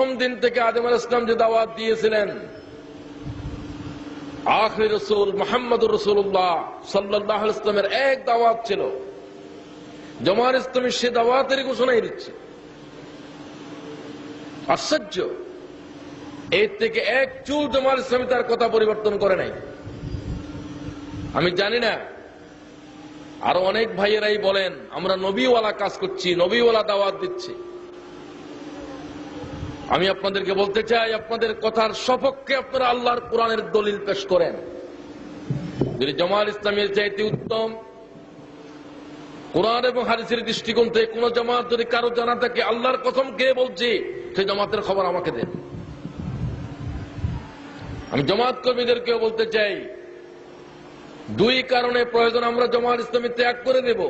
প্রথম দিন থেকে আদম আলাইহিস সালাম যে দাওয়াত দিয়েছিলেন, আখির রাসূল মুহাম্মদুর রাসূলুল্লাহ সাল্লাল্লাহু আলাইহি ওয়াসাল্লামের এক দাওয়াত ছিল। জামাত ইসলামী সে দাওয়াতের ঘোষণাই দিচ্ছে। আশ্চর্য, এর থেকে এক চুল জামাত ইসলামী তার কথা পরিবর্তন করে নাই। আমি জানি না, আরো অনেক ভাইয়েরাই বলেন আমরা নবীওয়ালা কাজ করছি, নবীওয়ালা দাওয়াত দিচ্ছি। আমি আপনাদেরকে বলতে চাই, আপনাদের কথার সপক্ষে আপনারা আল্লাহর কোরআনের দলিল পেশ করেন। যদি জামাত ইসলামের চাইতে উত্তম কোরআন এবং হাদিসের দৃষ্টিকোণ থেকে কোন জামাত যদি কারো জানা থাকে, আল্লাহর কসম কে বলছি, সেই জামাতের খবর আমাকে দেন। আমি জামাত কর্মীদেরকেও বলতে চাই, দুই কারণে প্রয়োজন আমরা জামাত ইসলামী ত্যাগ করে দেব,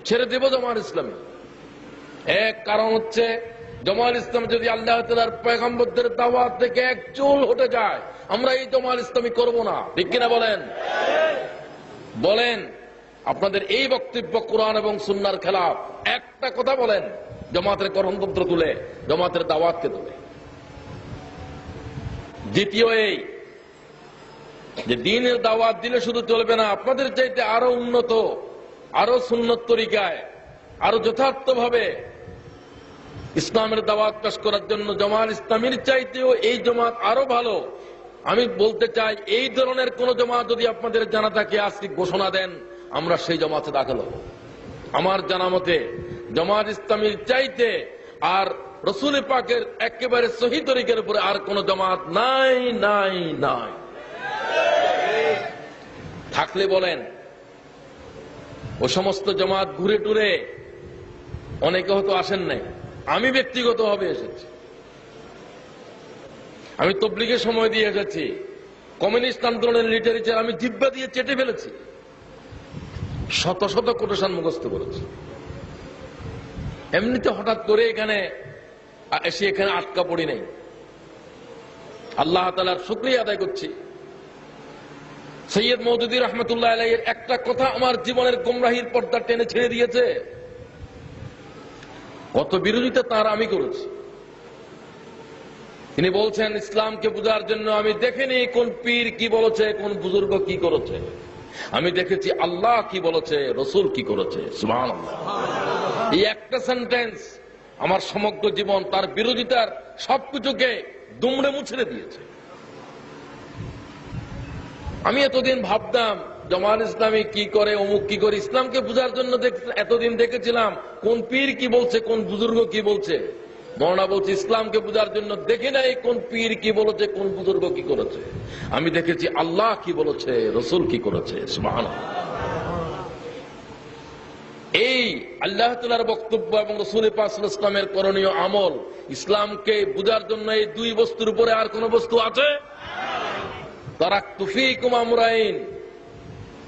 ছেড়ে দেব জামাত ইসলামী। এক কারণ হচ্ছে জামাত ইসলাম যদি আল্লাহ তাআলার পয়গম্বরদের দাওয়াত থেকে এক চুল হটে যায়, আমরা এই জামাত ইসলামী করব না। ঠিক কিনা বলেন? বলেন আপনাদের এই বক্তব্য কোরআন এবং সুন্নাহর খেলাফ। একটা কথা বলেন, জামাতের করণপত্র তুলে জামাতের দাওয়াতকে তুলে। দ্বিতীয় এই যে দ্বীনের দাওয়াত দিলে শুধু চলবে না, আপনাদের চাইতে আরো উন্নত, আরো সুন্নত তরিকায়, আরো যথার্থভাবে ইসলামের দাওয়াত পেশ করার জন্য জামাত ইসলামীর চাইতেও এই জামাত আরো ভালো। আমি বলতে চাই, এই ধরনের কোন জামাত যদি আপনাদের জানা থাকে আজকে ঘোষণা দেন, আমরা সেই জামাতে দাখিল হব। আমার জানা মতে জামাত ইসলামীর চাইতে আর রাসূল পাকের একেবারে সহিহ তরিকার উপরে আর কোন জামাত নাই নাই নাই। থাকলে বলেন। ও সমস্ত জামাত ঘুরে টুরে অনেকে হয়তো আসেন নাই, আমি ব্যক্তিগতভাবে এসেছি। আমি তাবলীগের সময় দিয়ে এসেছি, কমিউনিস্ট আন্দোলনের লিটারেচার আমি জিহ্বা দিয়ে চেটে ফেলেছি, শত শত কোটেশন মুখস্থ করেছি। এমনিতে হঠাৎ করে এখানে এসে এখানে আটকা পড়ি নাই। আল্লাহ তাআলার শুকরিয়া আদায় করছি, সৈয়দ মওদুদী রহমতুল্লাহ আলাইহির একটা কথা আমার জীবনের গোমরাহির পর্দা টেনে ছেড়ে দিয়েছে। কত বিরোধিতা তার আমি করেছি। তিনি বলছেন, ইসলামকে বোঝার জন্য আমি দেখিনি কোন পীর কি বলেছে, কোন বুজুর্গ কি করেছে, আমি দেখেছি আল্লাহ কি বলেছে, রসুল কি করেছে। সুবহানাল্লাহ। এই একটা সেন্টেন্স আমার সমগ্র জীবন তার বিরোধিতার সবকিছুকে দুমড়ে মুছড়ে দিয়েছে। আমি এতদিন ভাবতাম জামাত ইসলামী কি করে, অমুক কি করে, ইসলামকে বোঝার জন্য এতদিন দেখেছিলাম কোন পীর কি বলছে, কোন বুজুর্গ কি বলছে। মওলানা বলছে, ইসলামকে বোঝার জন্য দেখি নাই কোন পীর কি বলেছে, কোন বুজুর্গ কি করেছে, আমি দেখেছি আল্লাহ কি বলেছে, রসুল কি করেছে। সুবহানাল্লাহ। এই আল্লাহ তাআলার বক্তব্য এবং রাসূল পাক সাল্লাল্লাহু আলাইহি ওয়াসাল্লামের করণীয় আমল, ইসলামকে বোঝার জন্য এই দুই বস্তুর উপরে আর কোন বস্তু আছে? তারাকতু ফীকুম আমরাইন,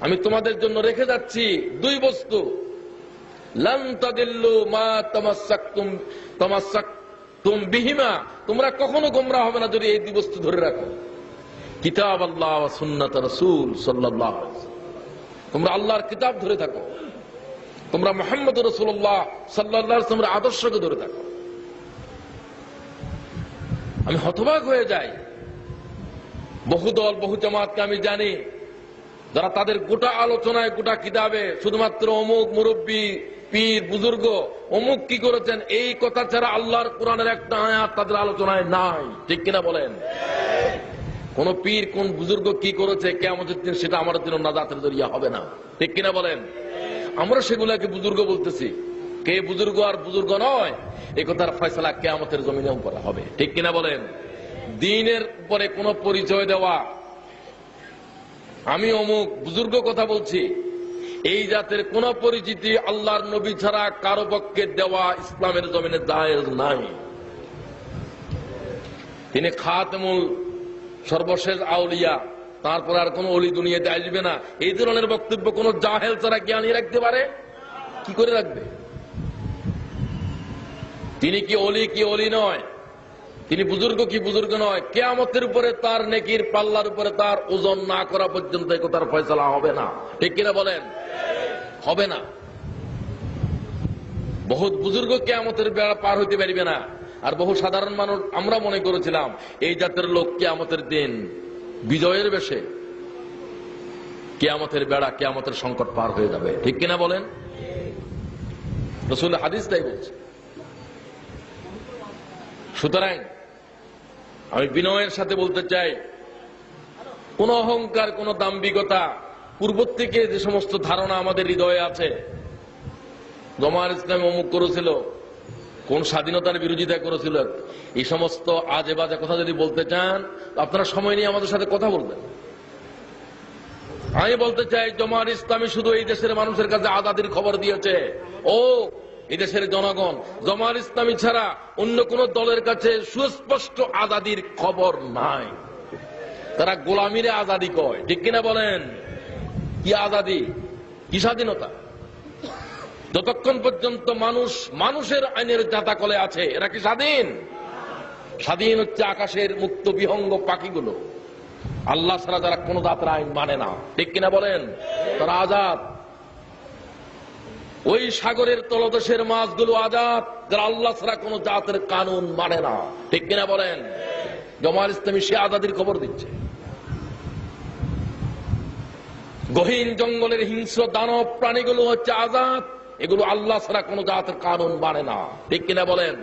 আমি তোমাদের জন্য রেখে যাচ্ছি দুই বস্তু। লান তাদিল্লু মা তামাসসাকতুম বিহিমা, তোমরা কখনো গোমরাহ হবে না যদি এই দুই বস্তু ধরে রাখো। কিতাব আল্লাহ ওয়া সুন্নাত রাসূল সাল্লাল্লাহু আলাইহি ওয়াসাল্লাম, তোমরা আল্লাহর কিতাব ধরে থাকো, তোমরা মুহাম্মদুর রাসূলুল্লাহ সাল্লাল্লাহু আলাইহি ওয়াসাল্লামের আদর্শকে ধরে থাকো। আমি হতবাক হয়ে যাই, বহু দল বহু জামাতকে আমি জানি যারা তাদের গোটা আলোচনায় গোটা কিতাবে শুধুমাত্র অমুক মুরব্বী পীর বুজুর্গ অমুক কি করেছেন এই কথা ছাড়া আল্লাহর কোরআনের একটা আয়াত তাদের আলোচনায় নাই। ঠিক কিনা বলেন? কোন পীর কোন বুজুর্গ কি করেছে কিয়ামতের দিন সেটা আমাদের জন্য নাজাতের জরিয়া হবে না। ঠিক কিনা বলেন? আমরা সেগুলাকে বুজুর্গ বলতেছি, কে বুজুর্গ আর বুজুর্গ নয় এই কথার ফয়সালা কিয়ামতের জমিনেও করা হবে। ঠিক কিনা বলেন? দ্বীনের উপরে কোন পরিচয় দেওয়া, আমি অমুক বুজুর্গ কথা বলছি, এই জাতের কোন পরিচিতি আল্লাহর নবী ছাড়া কারো পক্ষে দেওয়া ইসলামের জমিনে জায়েজ নাই। তিনি খাতেমুল সর্বশেষ আউলিয়া, তারপর আর কোন অলি দুনিয়াতে আসবে না, এই ধরনের বক্তব্য কোন জাহেল ছাড়া জ্ঞানী রাখতে পারে? কি করে রাখবে? তিনি কি অলি কি অলি নয়, তিনি বুজুর্গ কি বুজুর্গ নয়, কিয়ামতের উপরে তার নেকির পাল্লার উপরে তার ওজন না করা পর্যন্ত এই কথার ফয়সালা হবে না। ঠিক কিনা বলেন? হবে না। বহুত বুজুর্গ কিয়ামতের বেড়া পার হইতে পারবে না, আর বহু সাধারণ মানুষ আমরা মনে করেছিলাম এই জাতের লোক কিয়ামতের দিন বিজয়ের বেশে কিয়ামতের বেড়া কিয়ামতের সংকট পার হয়ে যাবে। ঠিক কিনা বলেন? রাসূল হাদিস তাই বলছে। সুতরাং আমি বিনয়ের সাথে বলতে চাই, কোন অহংকার, কোন দাম্ভিকতা, পূর্ব থেকে যে সমস্ত ধারণা আমাদের হৃদয়ে আছে, জামায়াত ইসলামী অমুক করেছিল, কোন স্বাধীনতার বিরোধিতা করেছিল, এই সমস্ত আজে বাজে কথা যদি বলতে চান আপনারা সময় নিয়ে আমাদের সাথে কথা বলবেন। আমি বলতে চাই, জামায়াত ইসলামী শুধু এই দেশের মানুষের কাছে আজাদির খবর দিয়েছে। ও এই দেশের জনগণ, জামায়াত ইসলামী ছাড়া অন্য কোন দলের কাছে সুস্পষ্ট আজাদির খবর নাই। তারা গোলামিরে আজাদি কয়। ঠিক কিনা বলেন? কি আজাদি, কি স্বাধীনতা? যতক্ষণ পর্যন্ত মানুষ মানুষের আইনের জাতাকলে আছে, এরা কি স্বাধীন? স্বাধীন হচ্ছে আকাশের মুক্ত বিহঙ্গ পাখিগুলো, আল্লাহ ছাড়া যারা কোন জাতের আইন মানে না। ঠিক কিনা বলেন? তারা আজাদ। ওই সাগরের তলদেশের মাছগুলো আজাদ, যারা আল্লাহ ছাড়া কোন জাতের কানুন মানে না। ঠিক কিনা বলেন? জামায়াত ইসলামী সে আজাদির খবর দিচ্ছে। গহীন জঙ্গলের হিংস্র দানব প্রাণীগুলো হচ্ছে আজাদ, এগুলো আল্লাহ ছাড়া কোন জাতের কানুন মানে না। ঠিক কিনা বলেন?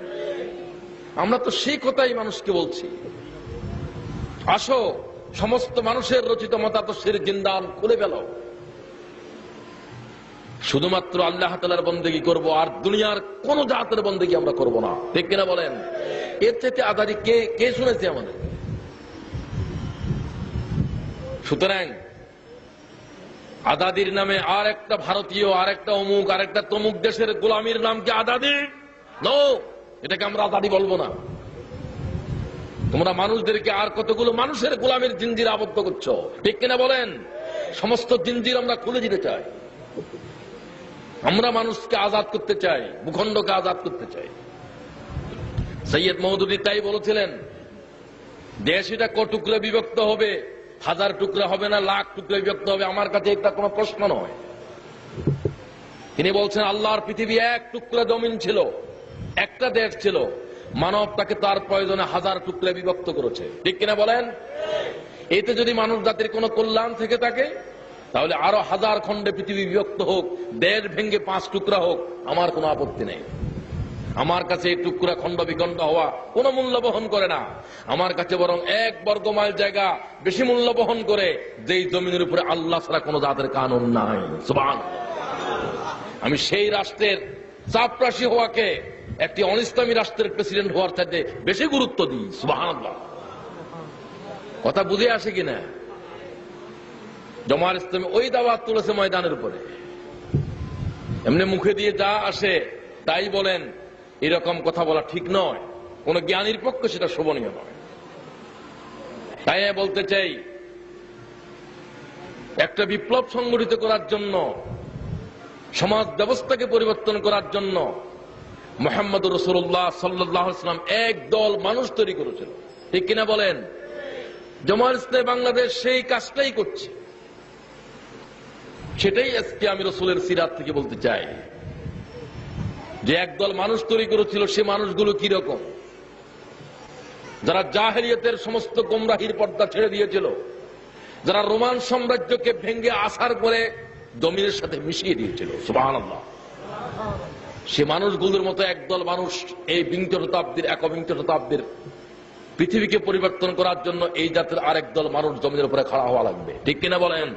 আমরা তো সেই কথাই মানুষকে বলছি, আসো সমস্ত মানুষের রচিত মতাদর্শের জিন্দান খুলে ফেল, শুধুমাত্র আল্লাহ তাআলার বন্দেগী করব, আর দুনিয়ার কোন জাতের বন্দেগী আমরা করব না। ঠিক কিনা বলেন? এর চাইতে আজাদি কে শুনেছে আমাদের? সুতরাং আজাদির নামে আর একটা ভারতীয়, আর একটা অমুক, আর একটা তমুক দেশের গোলামির নাম কি আজাদি? নো, এটাকে আমরা আজাদি বলবো না। তোমরা মানুষদেরকে আর কতগুলো মানুষের গোলামের জিঞ্জির আবদ্ধ করছো। ঠিক কিনা বলেন? সমস্ত জিঞ্জির আমরা খুলে দিতে চাই। আমরা মানুষকে আজাদ করতে চাই, ভূখণ্ডকে আজাদ করতে চাই। সৈয়দ মওদুদী তাই বলেছিলেন, দেশ এটা ক টুকরা বিভক্ত হবে, 1000 টুকরা হবে না, লাখ টুকরা বিভক্ত হবে, আমার কাছে এটা কোনো প্রশ্ন নয়। তিনি বলছেন, আল্লাহর পৃথিবী এক টুকরা জমিন ছিল, একটা দেশ ছিল, মানব তাকে তার প্রয়োজনে 1000 টুকরা বিভক্ত করেছে। ঠিক কিনা বলেন? এতে যদি মানব জাতির কোনো কল্যাণ থেকে থাকে, তাহলে আরো 1000 খণ্ডে পৃথিবী বিভক্ত হোক, দেশ ভেঙ্গে 5 টুকরা হোক, আমার কোনো আপত্তি নেই। আমার কাছে এই টুকরা খণ্ড বিখণ্ড হওয়া কোনো মূল্য বহন করে না। আমার কাছে বরং 1 বর্গ মাইল জায়গা বেশি মূল্য বহন করে, যেই জমিনের উপরে আল্লাহ ছাড়া কোনো জাতের কানুন নাই। সুবহানাল্লাহ। আমি সেই রাষ্ট্রের চাপরাশি হওয়াকে একটি অনিসলামী রাষ্ট্রের প্রেসিডেন্ট হওয়ার চাইতে বেশি গুরুত্ব দিই। সুবহানাল্লাহ। কথা বুঝে আসে কিনা? জামায়াত ইসলামী ওই দাওয়াত তুলেছে ময়দানের উপরে, এমনি মুখে দিয়ে যা আসে তাই বলেন, এরকম কথা বলা ঠিক নয়। কোন জ্ঞানীর পক্ষে সেটা শোভনীয় নয়। তাই বলতে চাই, একটা বিপ্লব সংগঠিত করার জন্য, সমাজ ব্যবস্থাকে পরিবর্তন করার জন্য মুহাম্মদুর রাসূলুল্লাহ সাল্লাল্লাহু আলাইহি ওয়াসাল্লাম এক দল মানুষ তৈরি করেছিল। ঠিক কিনা বলেন? জামায়াত ইসলামী বাংলাদেশ সেই কাজটাই করছে। সেটাই আজকে আমি রাসূলের সিরাত থেকে বলতে চাই, যে একদল মানুষ তৈরি করেছিল, সে মানুষগুলো কি রকম? যারা জাহেলিয়াতের সমস্ত গোমরাহির পর্দা ছেড়ে দিয়েছিল, যারা রোমান সাম্রাজ্যকে ভেঙে আসার করে জমিনের সাথে মিশিয়ে দিয়েছিল। সুবহানাল্লাহ। সে মানুষগুলোর মতো একদল মানুষ এই বিংশ শতাব্দীর, একবিংশ শতাব্দীর পৃথিবীকে পরিবর্তন করার জন্য এই জাতের আরেক দল মানুষ জমিনের উপরে খাড়া হওয়া লাগবে। ঠিক কিনা বলেন?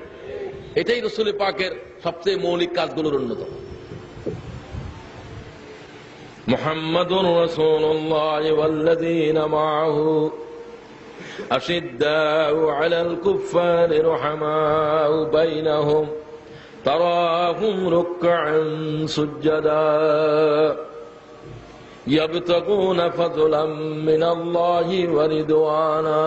এটাই রাসূল পাকের সবচেয়ে মৌলিক কাজগুলোর অন্যতম। মুহাম্মাদুর রাসূলুল্লাহ ওয়াল্লাযীনা মাআহু আশিদ্দাউ আলাল কুফফারি রুহামাউ বাইনাহুম তারাহুম রুকআন সুজ্জাদা ইয়াবতাগুনা ফাদলাম মিনাল্লাহি ওয়া রিদওয়ানা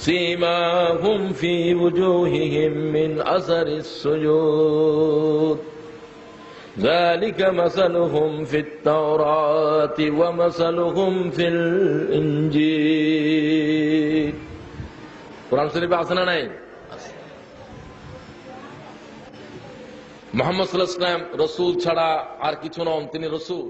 সীমাহুম ফি ওয়ুজুহিহিম মিন আসারিস সুজুদ ذلك مثلهم في التوراة ومثلهم في الإنجيل। কুরআন শরীফে আছে না নাই? মুহাম্মদ সাল্লাল্লাহু আলাইহি ওয়াসাল্লাম রাসূল ছাড়া আর কিছু নন, তিনি রাসূল।